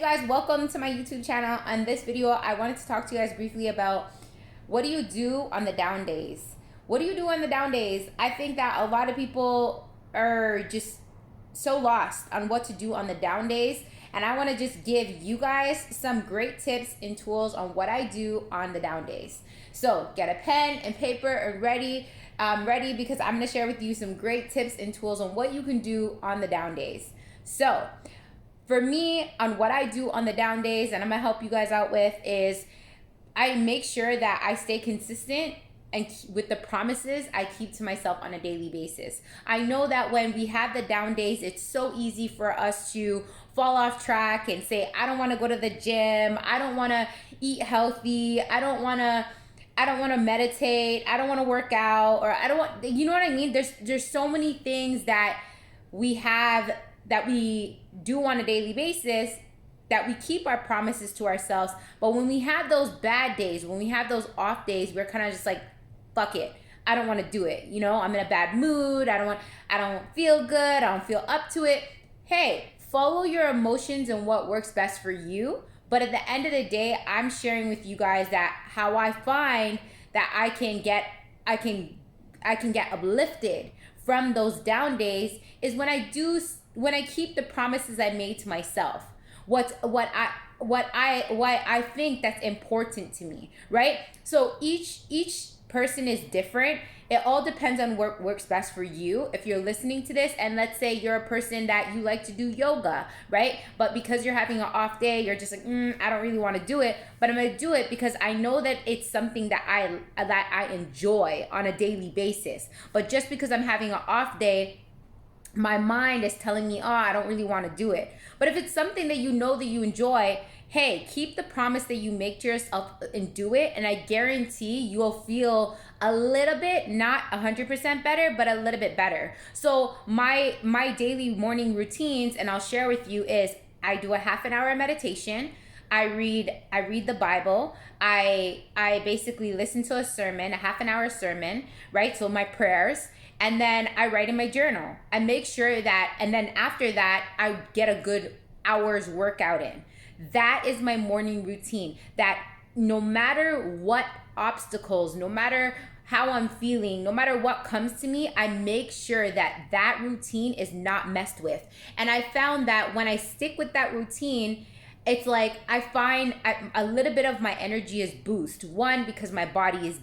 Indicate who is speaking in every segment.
Speaker 1: guys, welcome to my YouTube channel. On this video, I wanted to talk to you guys briefly about what do you do on the down days? What do you do on the down days? I think that a lot of people are just so lost on what to do on the down days, and I want to just give you guys some great tips and tools on what I do on the down days. So get a pen and paper and ready because I'm going to share with you some great tips and tools on what you can do on the down days. So for me, on what I do on the down days, and I'm gonna help you guys out with, is I make sure that I stay consistent and with the promises I keep to myself on a daily basis. I know that when we have the down days, it's so easy for us to fall off track and say, I don't want to go to the gym, I don't want to eat healthy, I don't want to meditate, I don't want to work out, or I don't want, you know what I mean? There's so many things that we have that we do on a daily basis that we keep our promises to ourselves. But when we have those bad days, when we have those off days, we're kind of just like, fuck it, I don't want to do it. You know, I'm in a bad mood, I don't feel good, I don't feel up to it. Hey, follow your emotions and what works best for you. But at the end of the day, I'm sharing with you guys that how I find that I can get uplifted from those down days is when I keep the promises I made to myself. What I think that's important to me, right? So each person is different. It all depends on what works best for you. If you're listening to this and let's say you're a person that you like to do yoga, right? But because you're having an off day, you're just like, I don't really want to do it, but I'm going to do it because I know that it's something that I enjoy on a daily basis. But just because I'm having an off day, my mind is telling me, I don't really want to do it. But if it's something that you know that you enjoy, hey, keep the promise that you make to yourself and do it. And I guarantee you will feel a little bit, not 100% better, but a little bit better. So my daily morning routines, and I'll share with you, is I do a half an hour meditation. I read the Bible. I basically listen to a sermon, a half an hour sermon, right? So my prayers. And then I write in my journal. I make sure that, and then after that, I get a good hour's workout in. That is my morning routine. That no matter what obstacles, no matter how I'm feeling, no matter what comes to me, I make sure that that routine is not messed with. And I found that when I stick with that routine, it's like I find a little bit of my energy is boost. One, because my body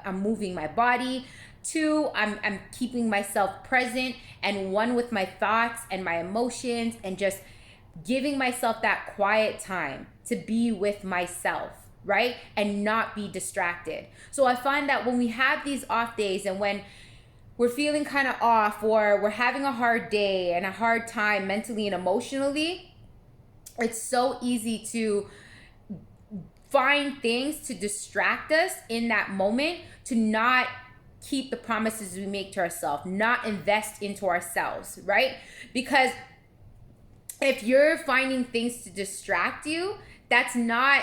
Speaker 1: I'm moving my body. Two, I'm keeping myself present and one with my thoughts and my emotions and just giving myself that quiet time to be with myself, right? And not be distracted. So I find that when we have these off days and when we're feeling kind of off or we're having a hard day and a hard time mentally and emotionally, it's so easy to find things to distract us in that moment, to not keep the promises we make to ourselves, not invest into ourselves, right? Because if you're finding things to distract you, that's not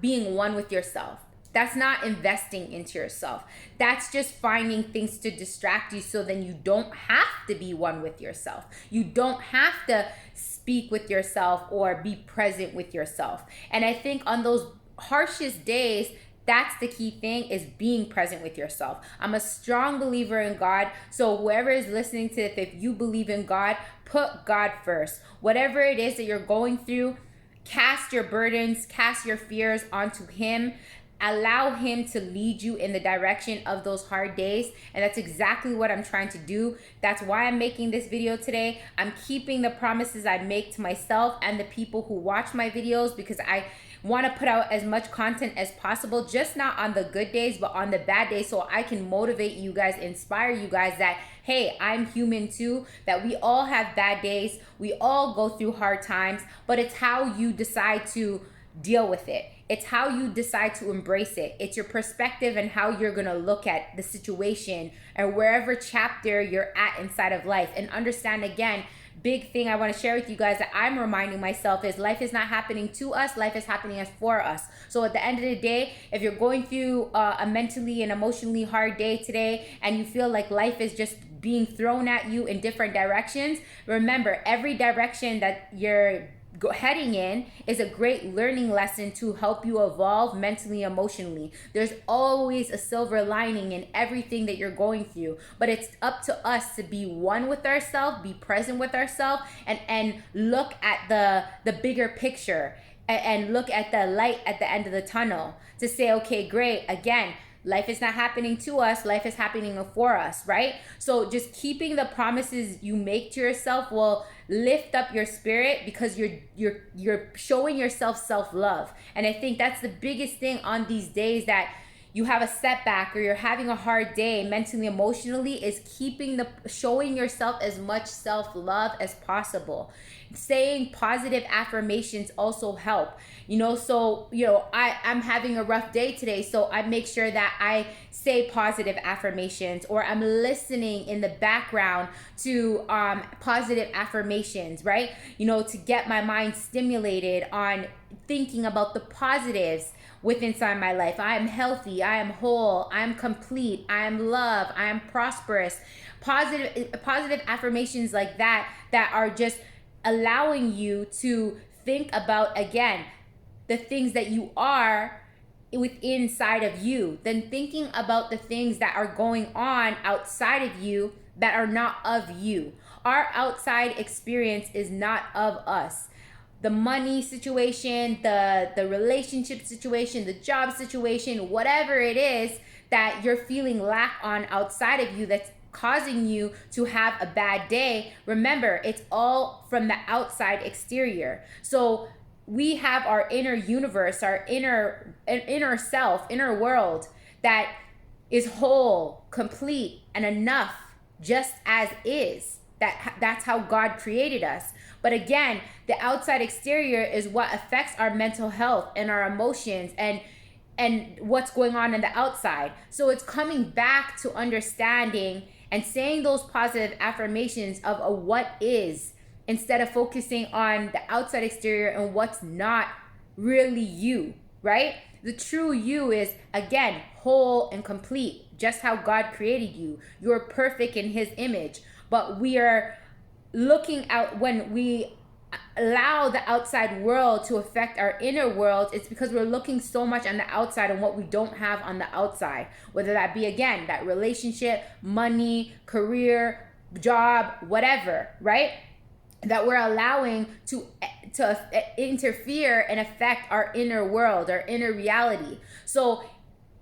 Speaker 1: being one with yourself. That's not investing into yourself. That's just finding things to distract you so then you don't have to be one with yourself. You don't have to speak with yourself or be present with yourself. And I think on those harshest days, that's the key thing, is being present with yourself. I'm a strong believer in God. So whoever is listening to this, if you believe in God, put God first. Whatever it is that you're going through, cast your burdens, cast your fears onto Him. Allow Him to lead you in the direction of those hard days. And that's exactly what I'm trying to do. That's why I'm making this video today. I'm keeping the promises I make to myself and the people who watch my videos, because I want to put out as much content as possible, just not on the good days, but on the bad days, so I can motivate you guys, inspire you guys that, hey, I'm human too, that we all have bad days, we all go through hard times, but it's how you decide to deal with it. It's how you decide to embrace it. It's your perspective and how you're going to look at the situation or wherever chapter you're at inside of life. And understand, again, big thing I want to share with you guys that I'm reminding myself is life is not happening to us, life is happening for us. So at the end of the day, if you're going through a mentally and emotionally hard day today and you feel like life is just being thrown at you in different directions, remember, every direction that you're heading in is a great learning lesson to help you evolve mentally, emotionally. There's always a silver lining in everything that you're going through, but it's up to us to be one with ourselves, be present with ourselves, and look at the bigger picture, and look at the light at the end of the tunnel to say, okay, great, again, life is not happening to us, life is happening for us, right? So just keeping the promises you make to yourself will lift up your spirit, because you're showing yourself self-love. And I think that's the biggest thing on these days that you have a setback or you're having a hard day mentally, emotionally, is showing yourself as much self-love as possible. Saying positive affirmations also help. So I'm having a rough day today, so I make sure that I say positive affirmations, or I'm listening in the background to positive affirmations, right? To get my mind stimulated on thinking about the positives inside my life. I am healthy, I am whole, I am complete, I am loved, I am prosperous. Positive affirmations like that are just allowing you to think about, again, the things that you are inside of you, then thinking about the things that are going on outside of you that are not of you. Our outside experience is not of us. The money situation, the relationship situation, the job situation, whatever it is that you're feeling lack on outside of you that's causing you to have a bad day, remember, it's all from the outside exterior. So we have our inner universe, our inner self, inner world that is whole, complete, and enough just as is. That's how God created us. But again, the outside exterior is what affects our mental health and our emotions and what's going on in the outside. So it's coming back to understanding and saying those positive affirmations of a what is, instead of focusing on the outside exterior and what's not really you, right? The true you is, again, whole and complete, just how God created you. You're perfect in His image. But we are looking out, when we allow the outside world to affect our inner world, it's because we're looking so much on the outside and what we don't have on the outside, whether that be, again, that relationship, money, career, job, whatever, right? That we're allowing to interfere and affect our inner world, our inner reality. So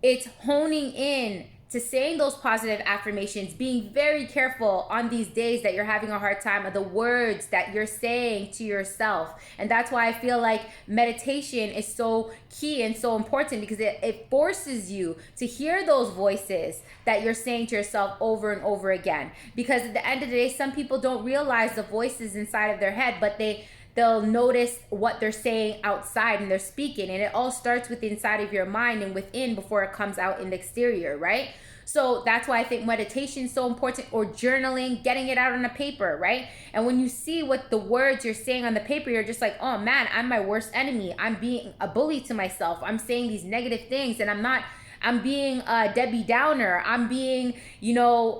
Speaker 1: it's honing in to saying those positive affirmations, being very careful on these days that you're having a hard time of the words that you're saying to yourself. And that's why I feel like meditation is so key and so important, because it forces you to hear those voices that you're saying to yourself over and over again. Because at the end of the day, some people don't realize the voices inside of their head, but they'll notice what they're saying outside and they're speaking. And it all starts with inside of your mind and within before it comes out in the exterior, right? So that's why I think meditation is so important, or journaling, getting it out on a paper, right? And when you see what the words you're saying on the paper, you're just like, oh man, I'm my worst enemy. I'm being a bully to myself. I'm saying these negative things, and I'm being a Debbie Downer. I'm being,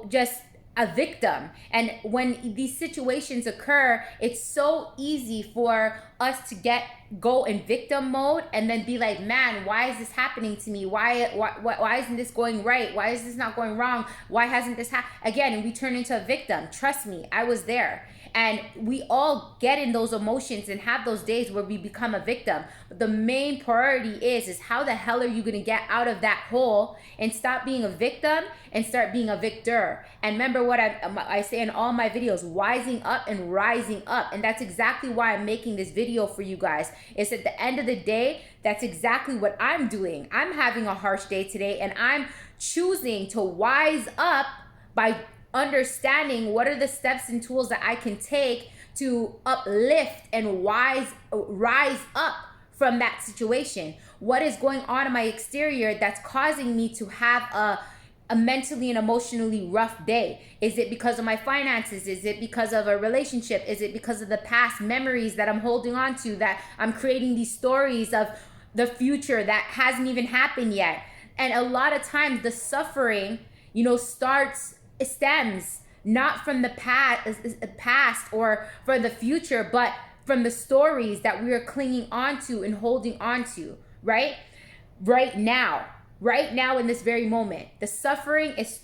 Speaker 1: just a victim. And when these situations occur, it's so easy for us to go in victim mode and then be like, man, why is this happening to me? Why isn't this going right? Why is this not going wrong? Why hasn't this happened? Again, and we turn into a victim. Trust me, I was there. And we all get in those emotions and have those days where we become a victim. But the main priority is how the hell are you going to get out of that hole and stop being a victim and start being a victor? And remember what I say in all my videos, wising up and rising up. And that's exactly why I'm making this video for you guys. It's at the end of the day, that's exactly what I'm doing. I'm having a harsh day today, and I'm choosing to wise up by understanding what are the steps and tools that I can take to uplift and rise up from that situation. What is going on in my exterior that's causing me to have a mentally and emotionally rough day? Is it because of my finances? Is it because of a relationship? Is it because of the past memories that I'm holding on to, that I'm creating these stories of the future that hasn't even happened yet? And a lot of times the suffering, stems not from the past or for the future, but from the stories that we are clinging onto and holding onto, right? Right now. Right now in this very moment. The suffering is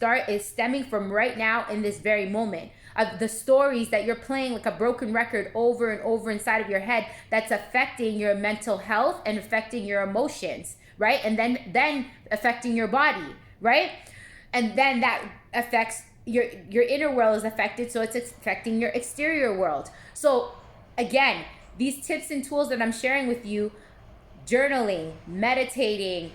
Speaker 1: stemming from right now in this very moment. Of the stories that you're playing like a broken record over and over inside of your head that's affecting your mental health and affecting your emotions, right? And then affecting your body, right? And then that affects your inner world is affected, so it's affecting your exterior world. So again, these tips and tools that I'm sharing with you, journaling, meditating,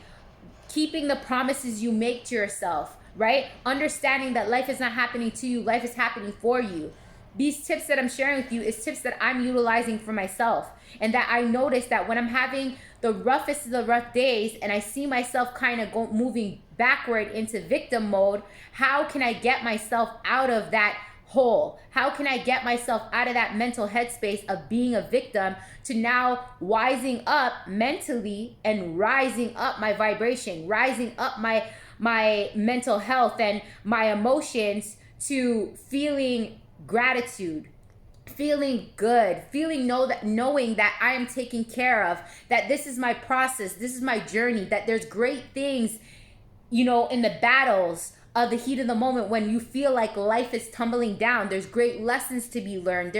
Speaker 1: keeping the promises you make to yourself, right? Understanding that life is not happening to you, life is happening for you. These tips that I'm sharing with you is tips that I'm utilizing for myself, and that I notice that when I'm having the roughest of the rough days and I see myself kind of moving backward into victim mode, how can I get myself out of that hole? How can I get myself out of that mental headspace of being a victim to now wising up mentally and rising up my vibration, rising up my mental health and my emotions to feeling gratitude, feeling good, knowing that I am taken care of, that this is my process, this is my journey, that there's great things, in the battles of the heat of the moment when you feel like life is tumbling down. There's great lessons to be learned.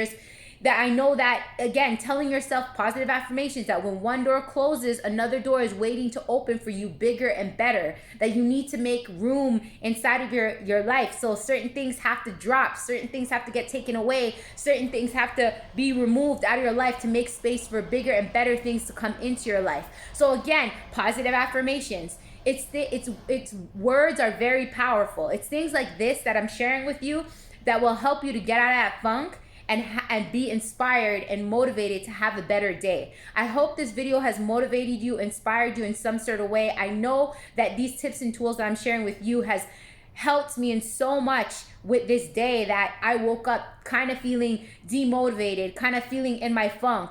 Speaker 1: I know that, again, telling yourself positive affirmations that when one door closes, another door is waiting to open for you, bigger and better, that you need to make room inside of your life. So certain things have to drop, certain things have to get taken away, certain things have to be removed out of your life to make space for bigger and better things to come into your life. So again, positive affirmations. It's words are very powerful. It's things like this that I'm sharing with you that will help you to get out of that funk and be inspired and motivated to have a better day. I hope this video has motivated you, inspired you in some sort of way. I know that these tips and tools that I'm sharing with you has helped me in so much with this day that I woke up kind of feeling demotivated, kind of feeling in my funk.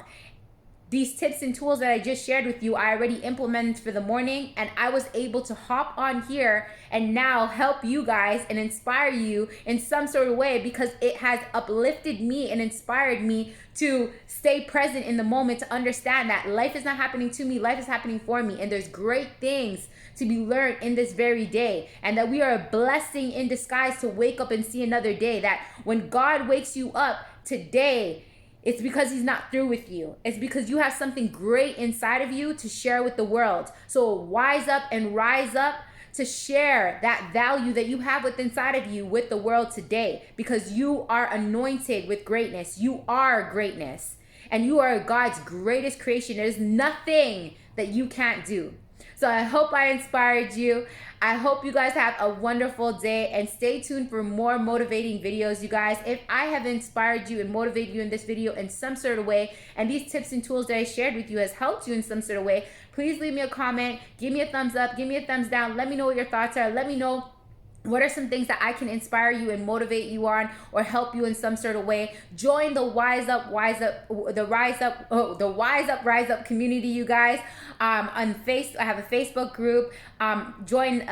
Speaker 1: These tips and tools that I just shared with you, I already implemented for the morning, and I was able to hop on here and now help you guys and inspire you in some sort of way, because it has uplifted me and inspired me to stay present in the moment, to understand that life is not happening to me, life is happening for me, and there's great things to be learned in this very day, and that we are a blessing in disguise to wake up and see another day. That when God wakes you up today, it's because he's not through with you. It's because you have something great inside of you to share with the world. So wise up and rise up to share that value that you have within inside of you with the world today, because you are anointed with greatness. You are greatness, and you are God's greatest creation. There's nothing that you can't do. So I hope I inspired you. I hope you guys have a wonderful day, and stay tuned for more motivating videos, you guys. If I have inspired you and motivated you in this video in some sort of way, and these tips and tools that I shared with you has helped you in some sort of way, please leave me a comment, give me a thumbs up, give me a thumbs down. Let me know what your thoughts are. Let me know what are some things that I can inspire you and motivate you on, or help you in some sort of way. Join the Rise Up, Rise Up community, you guys. I have a Facebook group. Join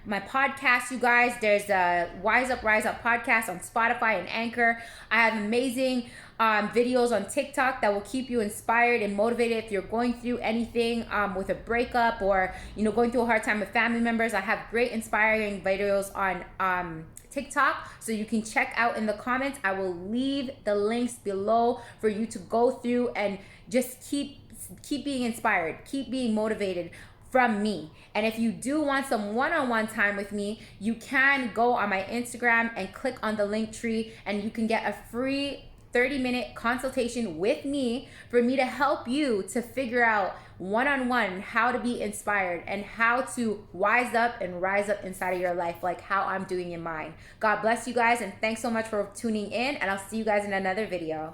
Speaker 1: my podcast, you guys. There's a Rise Up podcast on Spotify and Anchor. I have amazing videos on TikTok that will keep you inspired and motivated if you're going through anything with a breakup, or going through a hard time with family members. I have great inspiring videos on TikTok, so you can check out in the comments. I will leave the links below for you to go through and just keep being inspired, keep being motivated from me. And if you do want some one-on-one time with me, you can go on my Instagram and click on the link tree, and you can get a free 30-minute consultation with me for me to help you to figure out one-on-one how to be inspired and how to wise up and rise up inside of your life, like how I'm doing in mine. God bless you guys, and thanks so much for tuning in, and I'll see you guys in another video.